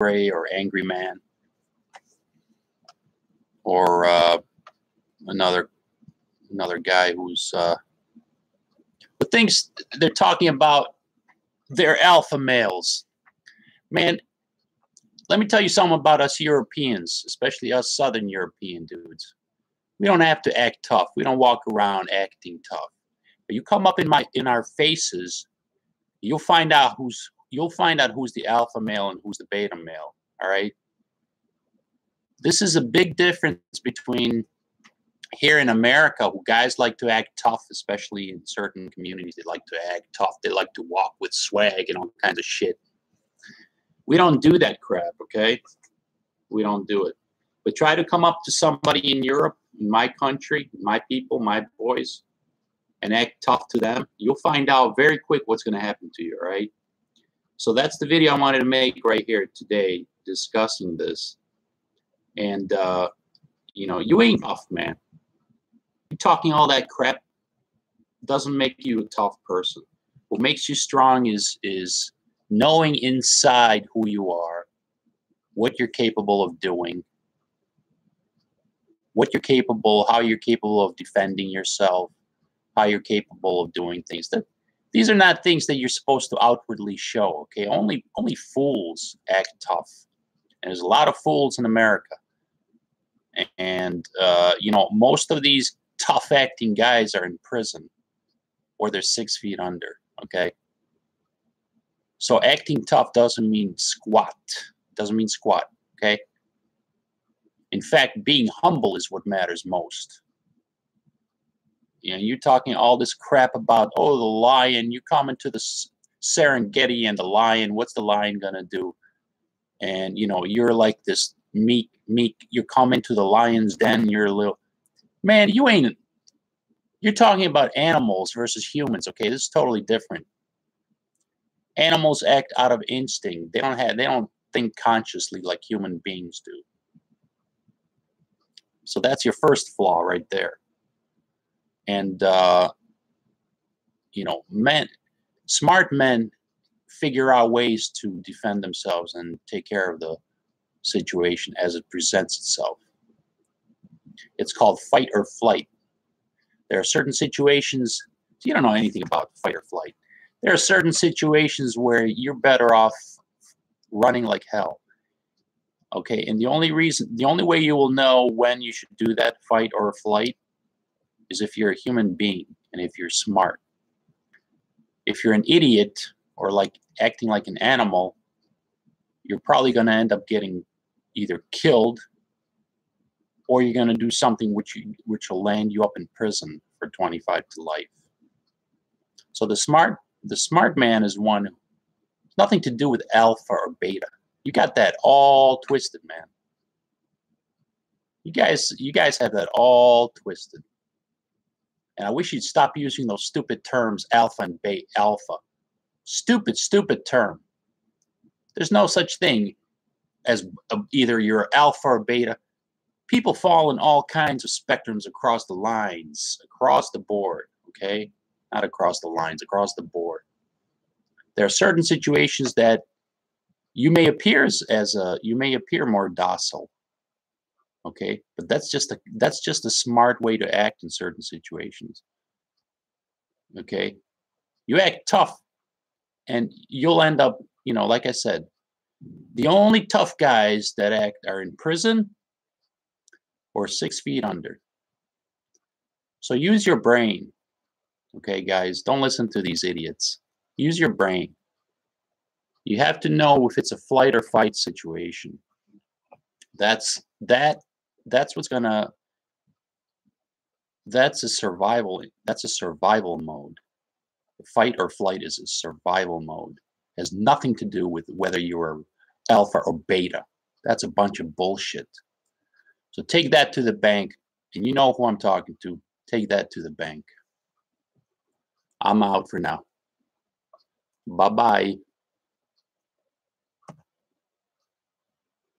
Ray or Angryman or another guy who's but thinks they're talking about their alpha males. Man, let me tell you something about us Europeans, especially us Southern European dudes. We don't have to act tough. We don't walk around acting tough. But you come up in our faces, you'll find out who's the alpha male and who's the beta male. All right. This is a big difference between here in America, who guys like to act tough, especially in certain communities. They like to act tough. They like to walk with swag and all kinds of shit. We don't do that crap, okay? We don't do it. But try to come up to somebody in Europe, in my country, my people, my boys, and act tough to them. You'll find out very quick what's going to happen to you, all right? So that's the video I wanted to make right here today, discussing this. And, you know, you ain't tough, man. You talking all that crap doesn't make you a tough person. What makes you strong is knowing inside who you are, what you're capable of doing, what you're capable, how you're capable of defending yourself, how you're capable of doing things. These are not things that you're supposed to outwardly show, okay? Only fools act tough. And there's a lot of fools in America. And, you know, most of these tough acting guys are in prison or they're 6 feet under, okay? So acting tough doesn't mean squat. Doesn't mean squat, okay? In fact, being humble is what matters most. You know, you're talking all this crap about, oh, the lion, you come into the Serengeti and the lion, what's the lion gonna do? And, you know, you're like this meek, you come into the lion's den, you're a little, man, you're talking about animals versus humans, okay? This is totally different. Animals act out of instinct. They don't think consciously like human beings do. So that's your first flaw right there. And, you know, smart men figure out ways to defend themselves and take care of the situation as it presents itself. It's called fight or flight. There are certain situations, you don't know anything about fight or flight. There are certain situations where you're better off running like hell. Okay, and the only way you will know when you should do that fight or flight is if you're a human being and if you're smart. If you're an idiot or like acting like an animal, you're probably going to end up getting either killed or you're going to do something which will land you up in prison for 25 to life. So the smart man is one who has nothing to do with alpha or beta. You got that all twisted, man. You guys have that all twisted. And I wish you'd stop using those stupid terms, alpha and beta, alpha. Stupid term. There's no such thing as either you're alpha or beta. People fall in all kinds of spectrums across the lines, across the board, okay? Not across the lines, across the board. There are certain situations that you may appear more docile, okay? But that's just a smart way to act in certain situations, okay? You act tough, and you'll end up, you know, like I said, the only tough guys that act are in prison or 6 feet under. So use your brain, okay, guys? Don't listen to these idiots. Use your brain. You have to know if it's a flight or fight situation. That's what's gonna. That's a survival mode. Fight or flight is a survival mode. It has nothing to do with whether you're alpha or beta. That's a bunch of bullshit. So take that to the bank, and you know who I'm talking to. Take that to the bank. I'm out for now. Bye-bye.